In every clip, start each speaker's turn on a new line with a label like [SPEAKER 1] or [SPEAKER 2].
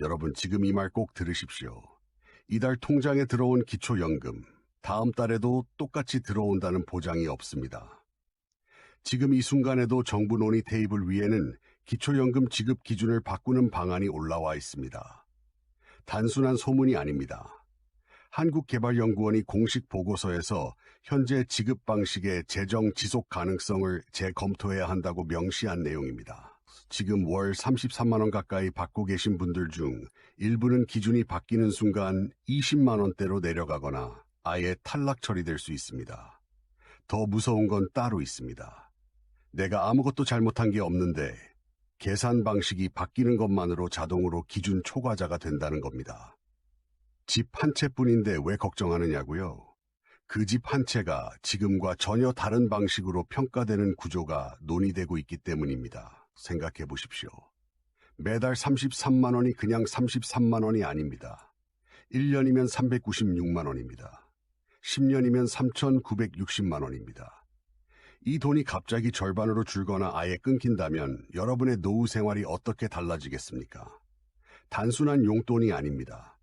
[SPEAKER 1] 여러분, 지금 이 말 꼭 들으십시오. 이달 통장에 들어온 기초연금, 다음 달에도 똑같이 들어온다는 보장이 없습니다. 지금 이 순간에도 정부 논의 테이블 위에는 기초연금 지급 기준을 바꾸는 방안이 올라와 있습니다. 단순한 소문이 아닙니다. 한국개발연구원이 공식 보고서에서 현재 지급 방식의 재정 지속 가능성을 재검토해야 한다고 명시한 내용입니다. 지금 월 33만 원 가까이 받고 계신 분들 중 일부는 기준이 바뀌는 순간 20만 원대로 내려가거나 아예 탈락 처리될 수 있습니다. 더 무서운 건 따로 있습니다. 내가 아무것도 잘못한 게 없는데 계산 방식이 바뀌는 것만으로 자동으로 기준 초과자가 된다는 겁니다. 집 한 채뿐인데 왜 걱정하느냐고요? 그 집 한 채가 지금과 전혀 다른 방식으로 평가되는 구조가 논의되고 있기 때문입니다. 생각해 보십시오. 매달 33만 원이 그냥 33만 원이 아닙니다. 1년이면 396만 원입니다. 10년이면 3,960만 원입니다. 이 돈이 갑자기 절반으로 줄거나 아예 끊긴다면 여러분의 노후 생활이 어떻게 달라지겠습니까? 단순한 용돈이 아닙니다.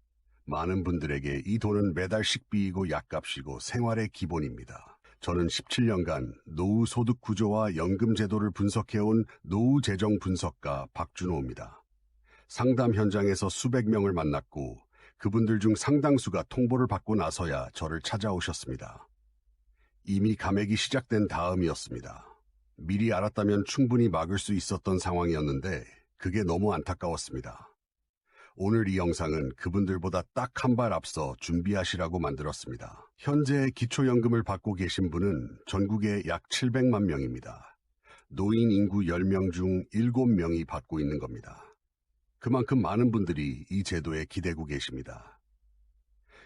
[SPEAKER 1] 많은 분들에게 이 돈은 매달 식비이고 약값이고 생활의 기본입니다. 저는 17년간 노후 소득 구조와 연금 제도를 분석해온 노후 재정 분석가 박준호입니다. 상담 현장에서 수백 명을 만났고 그분들 중 상당수가 통보를 받고 나서야 저를 찾아오셨습니다. 이미 감액이 시작된 다음이었습니다. 미리 알았다면 충분히 막을 수 있었던 상황이었는데 그게 너무 안타까웠습니다. 오늘 이 영상은 그분들보다 딱 한 발 앞서 준비하시라고 만들었습니다. 현재 기초연금을 받고 계신 분은 전국에 약 700만 명입니다. 노인 인구 10명 중 7명이 받고 있는 겁니다. 그만큼 많은 분들이 이 제도에 기대고 계십니다.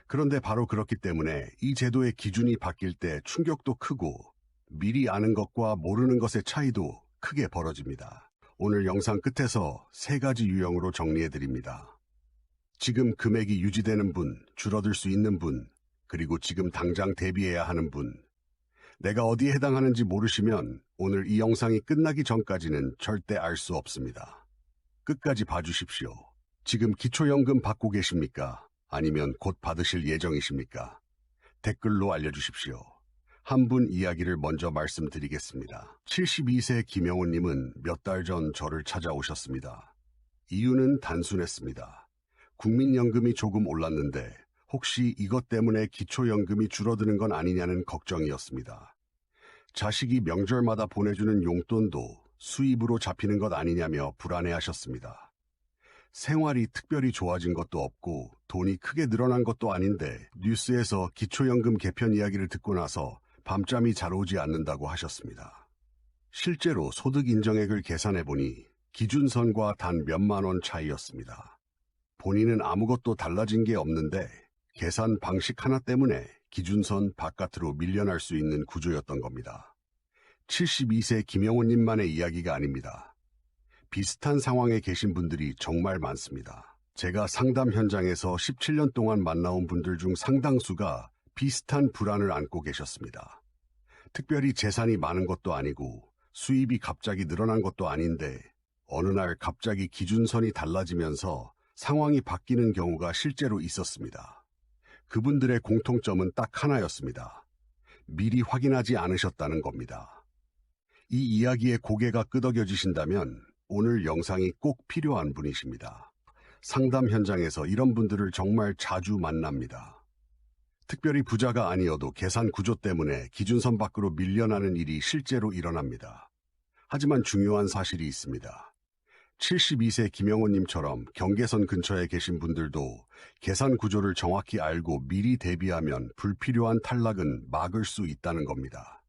[SPEAKER 1] 그런데 바로 그렇기 때문에 이 제도의 기준이 바뀔 때 충격도 크고 미리 아는 것과 모르는 것의 차이도 크게 벌어집니다. 오늘 영상 끝에서 3가지 유형으로 정리해드립니다. 지금 금액이 유지되는 분, 줄어들 수 있는 분, 그리고 지금 당장 대비해야 하는 분. 내가 어디에 해당하는지 모르시면 오늘 이 영상이 끝나기 전까지는 절대 알 수 없습니다. 끝까지 봐주십시오. 지금 기초연금 받고 계십니까? 아니면 곧 받으실 예정이십니까? 댓글로 알려주십시오. 한 분 이야기를 먼저 말씀드리겠습니다. 72세 김영호님은 몇 달 전 저를 찾아오셨습니다. 이유는 단순했습니다. 국민연금이 조금 올랐는데 혹시 이것 때문에 기초연금이 줄어드는 건 아니냐는 걱정이었습니다. 자식이 명절마다 보내주는 용돈도 수입으로 잡히는 것 아니냐며 불안해하셨습니다. 생활이 특별히 좋아진 것도 없고 돈이 크게 늘어난 것도 아닌데 뉴스에서 기초연금 개편 이야기를 듣고 나서 밤잠이 잘 오지 않는다고 하셨습니다. 실제로 소득 인정액을 계산해보니 기준선과 단 몇만 원 차이였습니다. 본인은 아무것도 달라진 게 없는데 계산 방식 하나 때문에 기준선 바깥으로 밀려날 수 있는 구조였던 겁니다. 72세 김영호님만의 이야기가 아닙니다. 비슷한 상황에 계신 분들이 정말 많습니다. 제가 상담 현장에서 17년 동안 만나온 분들 중 상당수가 비슷한 불안을 안고 계셨습니다. 특별히 재산이 많은 것도 아니고 수입이 갑자기 늘어난 것도 아닌데 어느 날 갑자기 기준선이 달라지면서 상황이 바뀌는 경우가 실제로 있었습니다. 그분들의 공통점은 딱 하나였습니다. 미리 확인하지 않으셨다는 겁니다. 이 이야기에 고개가 끄덕여지신다면 오늘 영상이 꼭 필요한 분이십니다. 상담 현장에서 이런 분들을 정말 자주 만납니다. 특별히 부자가 아니어도 계산 구조 때문에 기준선 밖으로 밀려나는 일이 실제로 일어납니다. 하지만 중요한 사실이 있습니다. 72세 김영호님처럼 경계선 근처에 계신 분들도 계산 구조를 정확히 알고 미리 대비하면 불필요한 탈락은 막을 수 있다는 겁니다.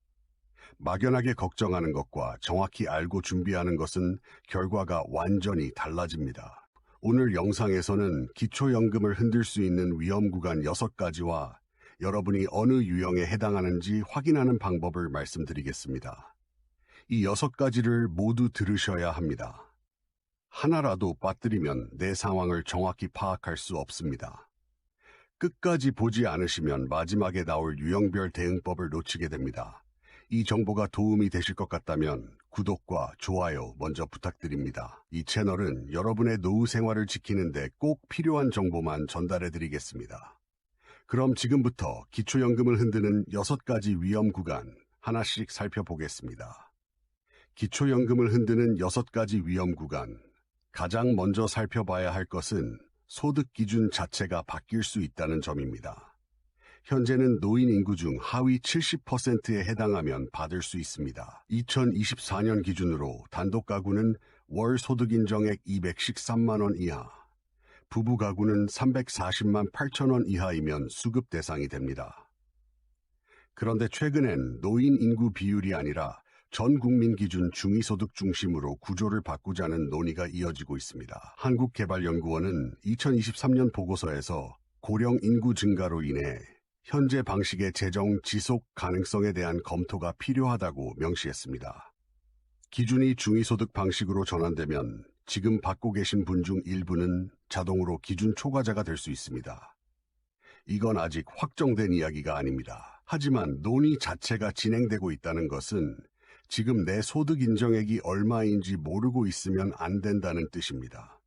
[SPEAKER 1] 막연하게 걱정하는 것과 정확히 알고 준비하는 것은 결과가 완전히 달라집니다. 오늘 영상에서는 기초연금을 흔들 수 있는 위험 구간 6가지와 여러분이 어느 유형에 해당하는지 확인하는 방법을 말씀드리겠습니다. 이 6가지를 모두 들으셔야 합니다. 하나라도 빠뜨리면 내 상황을 정확히 파악할 수 없습니다. 끝까지 보지 않으시면 마지막에 나올 유형별 대응법을 놓치게 됩니다. 이 정보가 도움이 되실 것 같다면 구독과 좋아요 먼저 부탁드립니다. 이 채널은 여러분의 노후 생활을 지키는데 꼭 필요한 정보만 전달해 드리겠습니다. 그럼 지금부터 기초연금을 흔드는 6가지 위험 구간 하나씩 살펴보겠습니다. 기초연금을 흔드는 6가지 위험 구간. 가장 먼저 살펴봐야 할 것은 소득 기준 자체가 바뀔 수 있다는 점입니다. 현재는 노인 인구 중 하위 70%에 해당하면 받을 수 있습니다. 2024년 기준으로 단독 가구는 월 소득 인정액 213만 원 이하, 부부 가구는 340만 8천 원 이하이면 수급 대상이 됩니다. 그런데 최근엔 노인 인구 비율이 아니라 전 국민 기준 중위소득 중심으로 구조를 바꾸자는 논의가 이어지고 있습니다. 한국개발연구원은 2023년 보고서에서 고령 인구 증가로 인해 현재 방식의 재정 지속 가능성에 대한 검토가 필요하다고 명시했습니다. 기준이 중위소득 방식으로 전환되면 지금 받고 계신 분 중 일부는 자동으로 기준 초과자가 될 수 있습니다. 이건 아직 확정된 이야기가 아닙니다. 하지만 논의 자체가 진행되고 있다는 것은 지금 내 소득 인정액이 얼마인지 모르고 있으면 안 된다는 뜻입니다.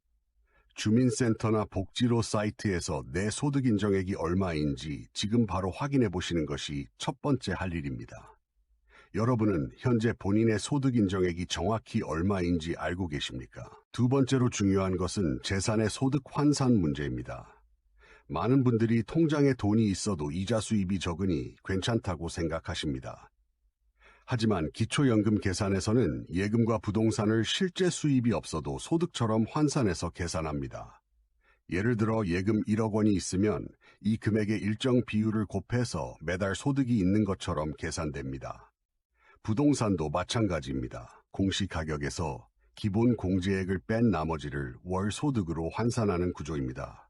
[SPEAKER 1] 주민센터나 복지로 사이트에서 내 소득 인정액이 얼마인지 지금 바로 확인해 보시는 것이 첫 번째 할 일입니다. 여러분은 현재 본인의 소득 인정액이 정확히 얼마인지 알고 계십니까? 두 번째로 중요한 것은 재산의 소득 환산 문제입니다. 많은 분들이 통장에 돈이 있어도 이자 수입이 적으니 괜찮다고 생각하십니다. 하지만 기초연금 계산에서는 예금과 부동산을 실제 수입이 없어도 소득처럼 환산해서 계산합니다. 예를 들어 예금 1억 원이 있으면 이 금액의 일정 비율을 곱해서 매달 소득이 있는 것처럼 계산됩니다. 부동산도 마찬가지입니다. 공시가격에서 기본 공제액을 뺀 나머지를 월 소득으로 환산하는 구조입니다.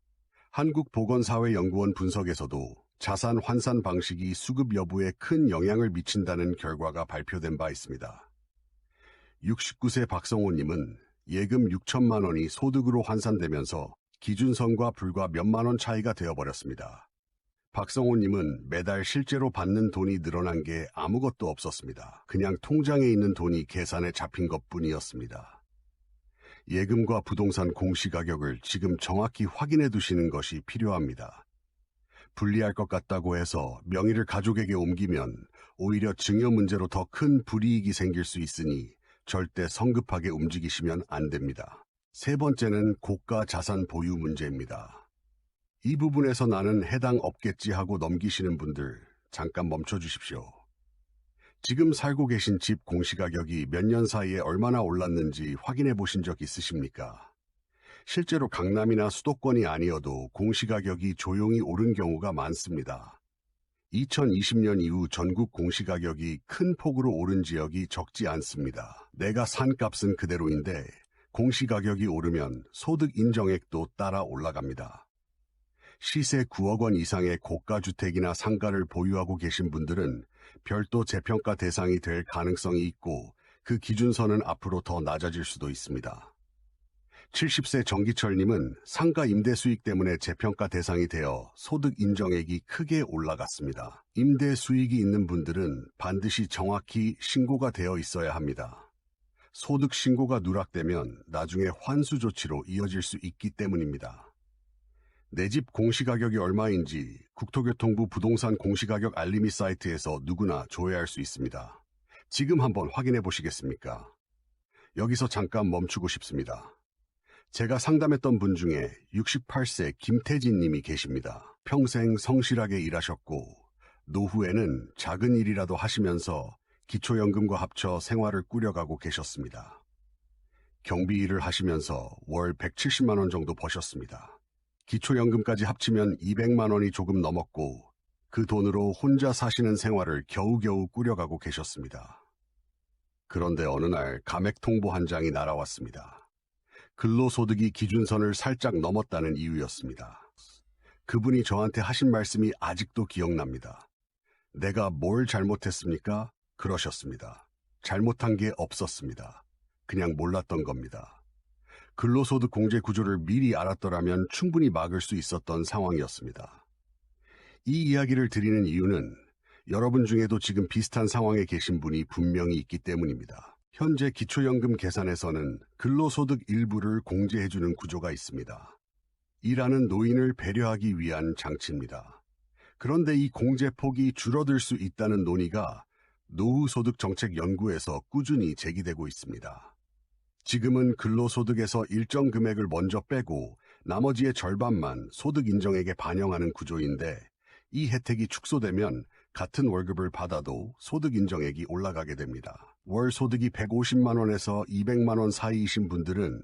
[SPEAKER 1] 한국보건사회연구원 분석에서도 자산 환산 방식이 수급 여부에 큰 영향을 미친다는 결과가 발표된 바 있습니다. 69세 박성호님은 예금 6천만 원이 소득으로 환산되면서 기준선과 불과 몇만 원 차이가 되어버렸습니다. 박성호님은 매달 실제로 받는 돈이 늘어난 게 아무것도 없었습니다. 그냥 통장에 있는 돈이 계산에 잡힌 것뿐이었습니다. 예금과 부동산 공시가격을 지금 정확히 확인해 두시는 것이 필요합니다. 불리할 것 같다고 해서 명의를 가족에게 옮기면 오히려 증여 문제로 더 큰 불이익이 생길 수 있으니 절대 성급하게 움직이시면 안 됩니다. 세 번째는 고가 자산 보유 문제입니다. 이 부분에서 나는 해당 없겠지 하고 넘기시는 분들 잠깐 멈춰 주십시오. 지금 살고 계신 집 공시가격이 몇 년 사이에 얼마나 올랐는지 확인해 보신 적 있으십니까? 실제로 강남이나 수도권이 아니어도 공시가격이 조용히 오른 경우가 많습니다. 2020년 이후 전국 공시가격이 큰 폭으로 오른 지역이 적지 않습니다. 내가 산 값은 그대로인데 공시가격이 오르면 소득 인정액도 따라 올라갑니다. 시세 9억 원 이상의 고가주택이나 상가를 보유하고 계신 분들은 별도 재평가 대상이 될 가능성이 있고 그 기준선은 앞으로 더 낮아질 수도 있습니다. 70세 정기철님은 상가 임대 수익 때문에 재평가 대상이 되어 소득 인정액이 크게 올라갔습니다. 임대 수익이 있는 분들은 반드시 정확히 신고가 되어 있어야 합니다. 소득 신고가 누락되면 나중에 환수 조치로 이어질 수 있기 때문입니다. 내 집 공시가격이 얼마인지 국토교통부 부동산 공시가격 알림이 사이트에서 누구나 조회할 수 있습니다. 지금 한번 확인해 보시겠습니까? 여기서 잠깐 멈추고 싶습니다. 제가 상담했던 분 중에 68세 김태진 님이 계십니다. 평생 성실하게 일하셨고 노후에는 작은 일이라도 하시면서 기초연금과 합쳐 생활을 꾸려가고 계셨습니다. 경비 일을 하시면서 월 170만 원 정도 버셨습니다. 기초연금까지 합치면 200만 원이 조금 넘었고 그 돈으로 혼자 사시는 생활을 겨우겨우 꾸려가고 계셨습니다. 그런데 어느 날 감액 통보 한 장이 날아왔습니다. 근로소득이 기준선을 살짝 넘었다는 이유였습니다. 그분이 저한테 하신 말씀이 아직도 기억납니다. 내가 뭘 잘못했습니까? 그러셨습니다. 잘못한 게 없었습니다. 그냥 몰랐던 겁니다. 근로소득 공제 구조를 미리 알았더라면 충분히 막을 수 있었던 상황이었습니다. 이 이야기를 드리는 이유는 여러분 중에도 지금 비슷한 상황에 계신 분이 분명히 있기 때문입니다. 현재 기초연금 계산에서는 근로소득 일부를 공제해주는 구조가 있습니다. 일하는 노인을 배려하기 위한 장치입니다. 그런데 이 공제폭이 줄어들 수 있다는 논의가 노후소득정책연구에서 꾸준히 제기되고 있습니다. 지금은 근로소득에서 일정 금액을 먼저 빼고 나머지의 절반만 소득인정액에 반영하는 구조인데, 이 혜택이 축소되면 같은 월급을 받아도 소득인정액이 올라가게 됩니다. 월 소득이 150만 원에서 200만 원 사이이신 분들은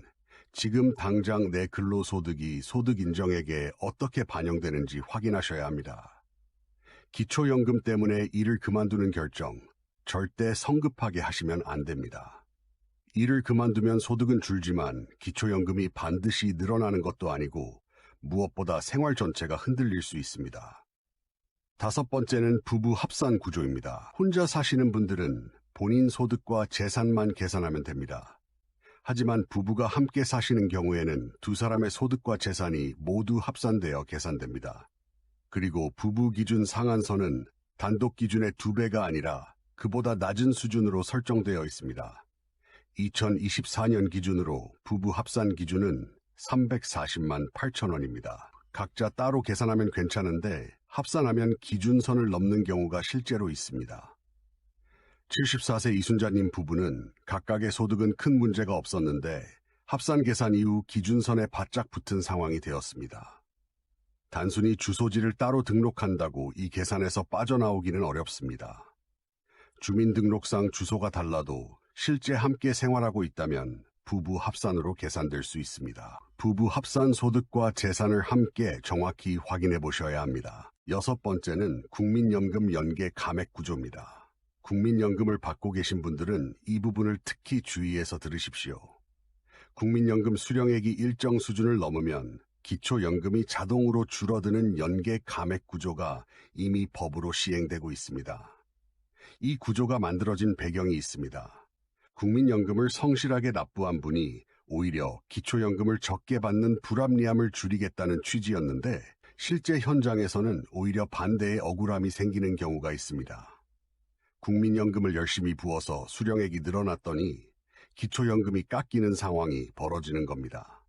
[SPEAKER 1] 지금 당장 내 근로소득이 소득인정액에 어떻게 반영되는지 확인하셔야 합니다. 기초연금 때문에 일을 그만두는 결정, 절대 성급하게 하시면 안 됩니다. 일을 그만두면 소득은 줄지만 기초연금이 반드시 늘어나는 것도 아니고 무엇보다 생활 전체가 흔들릴 수 있습니다. 다섯 번째는 부부 합산 구조입니다. 혼자 사시는 분들은 본인 소득과 재산만 계산하면 됩니다. 하지만 부부가 함께 사시는 경우에는 두 사람의 소득과 재산이 모두 합산되어 계산됩니다. 그리고 부부 기준 상한선은 단독 기준의 2배가 아니라 그보다 낮은 수준으로 설정되어 있습니다. 2024년 기준으로 부부 합산 기준은 340만 8천 원입니다. 각자 따로 계산하면 괜찮은데 합산하면 기준선을 넘는 경우가 실제로 있습니다. 74세 이순자님 부부는 각각의 소득은 큰 문제가 없었는데 합산 계산 이후 기준선에 바짝 붙은 상황이 되었습니다. 단순히 주소지를 따로 등록한다고 이 계산에서 빠져나오기는 어렵습니다. 주민등록상 주소가 달라도 실제 함께 생활하고 있다면 부부 합산으로 계산될 수 있습니다. 부부 합산 소득과 재산을 함께 정확히 확인해 보셔야 합니다. 여섯 번째는 국민연금 연계 감액 구조입니다. 국민연금을 받고 계신 분들은 이 부분을 특히 주의해서 들으십시오. 국민연금 수령액이 일정 수준을 넘으면 기초연금이 자동으로 줄어드는 연계 감액 구조가 이미 법으로 시행되고 있습니다. 이 구조가 만들어진 배경이 있습니다. 국민연금을 성실하게 납부한 분이 오히려 기초연금을 적게 받는 불합리함을 줄이겠다는 취지였는데, 실제 현장에서는 오히려 반대의 억울함이 생기는 경우가 있습니다. 국민연금을 열심히 부어서 수령액이 늘어났더니 기초연금이 깎이는 상황이 벌어지는 겁니다.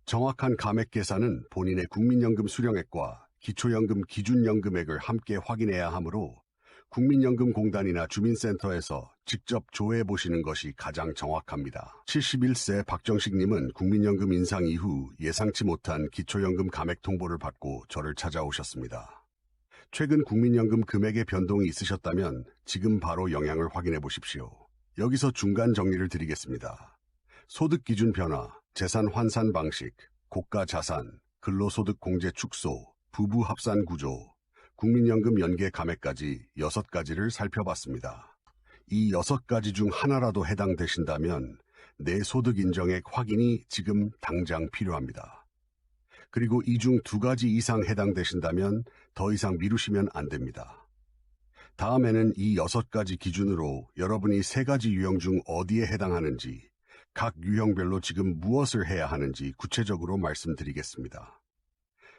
[SPEAKER 1] 정확한 감액 계산은 본인의 국민연금 수령액과 기초연금 기준연금액을 함께 확인해야 하므로 국민연금공단이나 주민센터에서 직접 조회해 보시는 것이 가장 정확합니다. 71세 박정식님은 국민연금 인상 이후 예상치 못한 기초연금 감액 통보를 받고 저를 찾아오셨습니다. 최근 국민연금 금액의 변동이 있으셨다면 지금 바로 영향을 확인해 보십시오. 여기서 중간 정리를 드리겠습니다. 소득 기준 변화, 재산 환산 방식, 고가 자산, 근로소득 공제 축소, 부부 합산 구조, 국민연금 연계 감액까지 6가지를 살펴봤습니다. 이 6가지 중 하나라도 해당되신다면 내 소득 인정액 확인이 지금 당장 필요합니다. 그리고 이 중 2가지 이상 해당되신다면 더 이상 미루시면 안 됩니다. 다음에는 이 6가지 기준으로 여러분이 3가지 유형 중 어디에 해당하는지, 각 유형별로 지금 무엇을 해야 하는지 구체적으로 말씀드리겠습니다.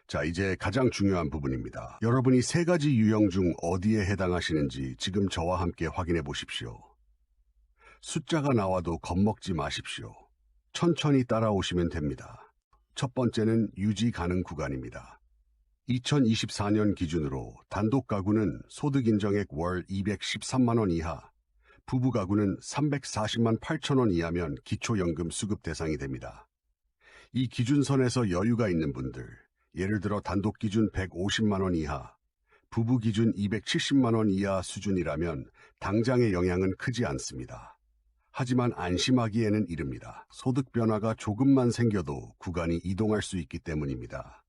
[SPEAKER 1] 자, 이제 가장 중요한 부분입니다. 여러분이 3가지 유형 중 어디에 해당하시는지 지금 저와 함께 확인해 보십시오. 숫자가 나와도 겁먹지 마십시오. 천천히 따라오시면 됩니다. 첫 번째는 유지 가능 구간입니다. 2024년 기준으로 단독 가구는 소득 인정액 월 213만 원 이하, 부부 가구는 340만 8천 원 이하면 기초연금 수급 대상이 됩니다. 이 기준선에서 여유가 있는 분들, 예를 들어 단독 기준 150만 원 이하, 부부 기준 270만 원 이하 수준이라면 당장의 영향은 크지 않습니다. 하지만 안심하기에는 이릅니다. 소득 변화가 조금만 생겨도 구간이 이동할 수 있기 때문입니다.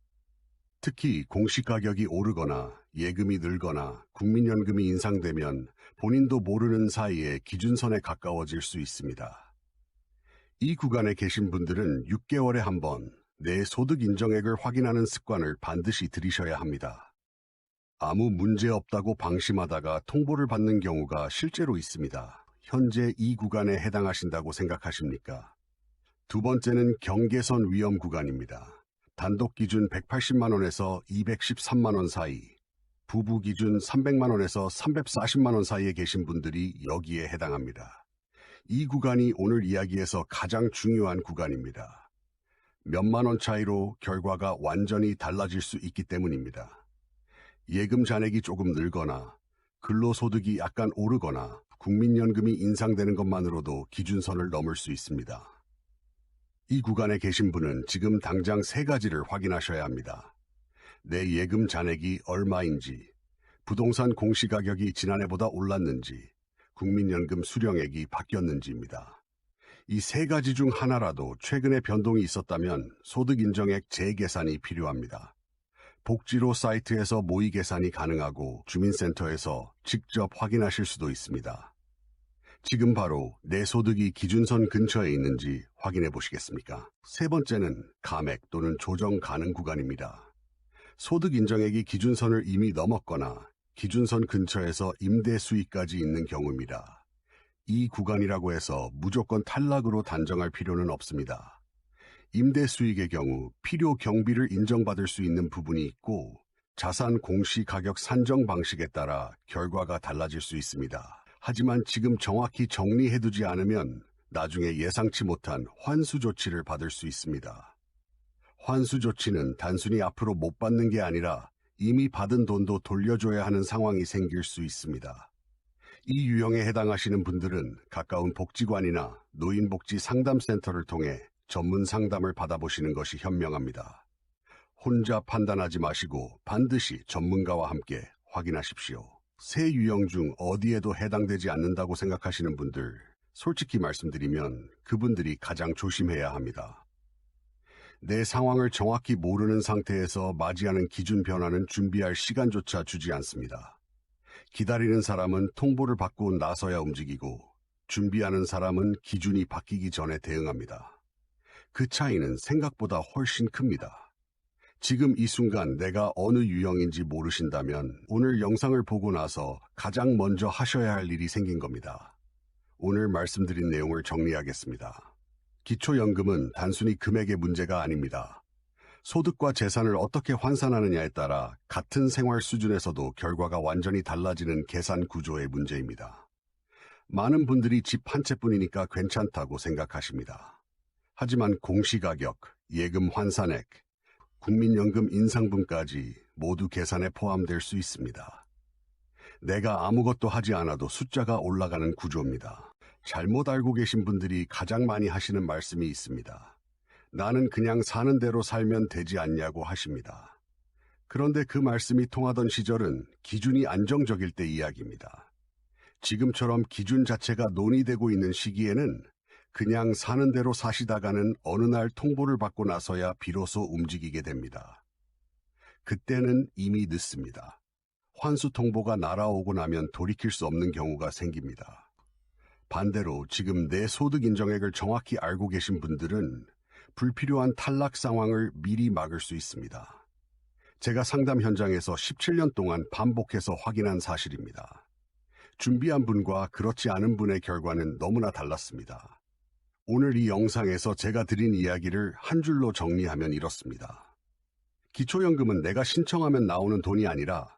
[SPEAKER 1] 특히 공시가격이 오르거나 예금이 늘거나 국민연금이 인상되면 본인도 모르는 사이에 기준선에 가까워질 수 있습니다. 이 구간에 계신 분들은 6개월에 한 번 내 소득 인정액을 확인하는 습관을 반드시 들이셔야 합니다. 아무 문제 없다고 방심하다가 통보를 받는 경우가 실제로 있습니다. 현재 이 구간에 해당하신다고 생각하십니까? 두 번째는 경계선 위험 구간입니다. 단독 기준 180만 원에서 213만 원 사이, 부부 기준 300만 원에서 340만 원 사이에 계신 분들이 여기에 해당합니다. 이 구간이 오늘 이야기에서 가장 중요한 구간입니다. 몇만 원 차이로 결과가 완전히 달라질 수 있기 때문입니다. 예금 잔액이 조금 늘거나 근로소득이 약간 오르거나 국민연금이 인상되는 것만으로도 기준선을 넘을 수 있습니다. 이 구간에 계신 분은 지금 당장 세 가지를 확인하셔야 합니다. 내 예금 잔액이 얼마인지, 부동산 공시가격이 지난해보다 올랐는지, 국민연금 수령액이 바뀌었는지입니다. 이 세 가지 중 하나라도 최근에 변동이 있었다면 소득인정액 재계산이 필요합니다. 복지로 사이트에서 모의 계산이 가능하고 주민센터에서 직접 확인하실 수도 있습니다. 지금 바로 내 소득이 기준선 근처에 있는지 확인해 보시겠습니까? 세 번째는 감액 또는 조정 가능 구간입니다. 소득 인정액이 기준선을 이미 넘었거나 기준선 근처에서 임대 수익까지 있는 경우입니다. 이 구간이라고 해서 무조건 탈락으로 단정할 필요는 없습니다. 임대 수익의 경우 필요 경비를 인정받을 수 있는 부분이 있고 자산 공시 가격 산정 방식에 따라 결과가 달라질 수 있습니다. 하지만 지금 정확히 정리해두지 않으면 나중에 예상치 못한 환수 조치를 받을 수 있습니다. 환수 조치는 단순히 앞으로 못 받는 게 아니라 이미 받은 돈도 돌려줘야 하는 상황이 생길 수 있습니다. 이 유형에 해당하시는 분들은 가까운 복지관이나 노인복지 상담센터를 통해 전문 상담을 받아보시는 것이 현명합니다. 혼자 판단하지 마시고 반드시 전문가와 함께 확인하십시오. 세 유형 중 어디에도 해당되지 않는다고 생각하시는 분들, 솔직히 말씀드리면 그분들이 가장 조심해야 합니다. 내 상황을 정확히 모르는 상태에서 맞이하는 기준 변화는 준비할 시간조차 주지 않습니다. 기다리는 사람은 통보를 받고 나서야 움직이고, 준비하는 사람은 기준이 바뀌기 전에 대응합니다. 그 차이는 생각보다 훨씬 큽니다. 지금 이 순간 내가 어느 유형인지 모르신다면 오늘 영상을 보고 나서 가장 먼저 하셔야 할 일이 생긴 겁니다. 오늘 말씀드린 내용을 정리하겠습니다. 기초연금은 단순히 금액의 문제가 아닙니다. 소득과 재산을 어떻게 환산하느냐에 따라 같은 생활 수준에서도 결과가 완전히 달라지는 계산 구조의 문제입니다. 많은 분들이 집 한 채뿐이니까 괜찮다고 생각하십니다. 하지만 공시가격, 예금 환산액, 국민연금 인상분까지 모두 계산에 포함될 수 있습니다. 내가 아무것도 하지 않아도 숫자가 올라가는 구조입니다. 잘못 알고 계신 분들이 가장 많이 하시는 말씀이 있습니다. 나는 그냥 사는 대로 살면 되지 않냐고 하십니다. 그런데 그 말씀이 통하던 시절은 기준이 안정적일 때 이야기입니다. 지금처럼 기준 자체가 논의되고 있는 시기에는 그냥 사는 대로 사시다가는 어느 날 통보를 받고 나서야 비로소 움직이게 됩니다. 그때는 이미 늦습니다. 환수 통보가 날아오고 나면 돌이킬 수 없는 경우가 생깁니다. 반대로 지금 내 소득 인정액을 정확히 알고 계신 분들은 불필요한 탈락 상황을 미리 막을 수 있습니다. 제가 상담 현장에서 17년 동안 반복해서 확인한 사실입니다. 준비한 분과 그렇지 않은 분의 결과는 너무나 달랐습니다. 오늘 이 영상에서 제가 드린 이야기를 한 줄로 정리하면 이렇습니다. 기초연금은 내가 신청하면 나오는 돈이 아니라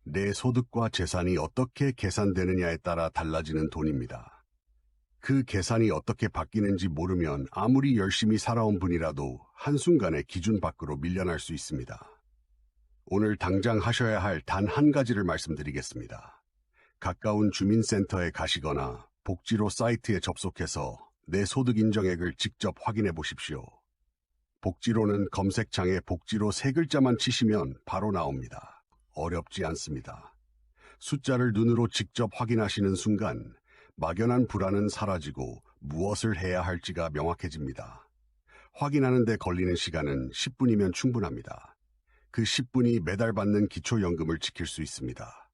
[SPEAKER 1] 내 소득과 재산이 어떻게 계산되느냐에 따라 달라지는 돈입니다. 그 계산이 어떻게 바뀌는지 모르면 아무리 열심히 살아온 분이라도 한순간에 기준 밖으로 밀려날 수 있습니다. 오늘 당장 하셔야 할 단 한 가지를 말씀드리겠습니다. 가까운 주민센터에 가시거나 복지로 사이트에 접속해서 내 소득 인정액을 직접 확인해 보십시오. 복지로는 검색창에 복지로 세 글자만 치시면 바로 나옵니다. 어렵지 않습니다. 숫자를 눈으로 직접 확인하시는 순간 막연한 불안은 사라지고 무엇을 해야 할지가 명확해집니다. 확인하는 데 걸리는 시간은 10분이면 충분합니다. 그 10분이 매달 받는 기초연금을 지킬 수 있습니다.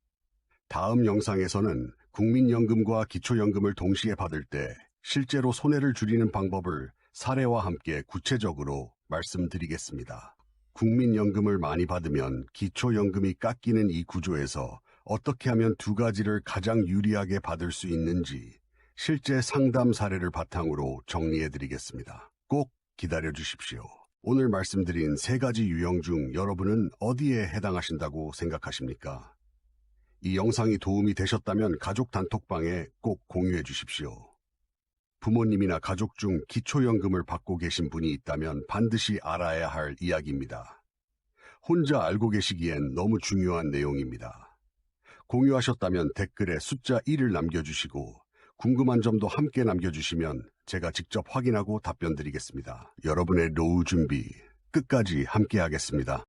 [SPEAKER 1] 다음 영상에서는 국민연금과 기초연금을 동시에 받을 때 실제로 손해를 줄이는 방법을 사례와 함께 구체적으로 말씀드리겠습니다. 국민연금을 많이 받으면 기초연금이 깎이는 이 구조에서 어떻게 하면 두 가지를 가장 유리하게 받을 수 있는지 실제 상담 사례를 바탕으로 정리해드리겠습니다. 꼭 기다려 주십시오. 오늘 말씀드린 세 가지 유형 중 여러분은 어디에 해당하신다고 생각하십니까? 이 영상이 도움이 되셨다면 가족 단톡방에 꼭 공유해 주십시오. 부모님이나 가족 중 기초연금을 받고 계신 분이 있다면 반드시 알아야 할 이야기입니다. 혼자 알고 계시기엔 너무 중요한 내용입니다. 공유하셨다면 댓글에 숫자 1을 남겨주시고 궁금한 점도 함께 남겨주시면 제가 직접 확인하고 답변 드리겠습니다. 여러분의 노후 준비 끝까지 함께 하겠습니다.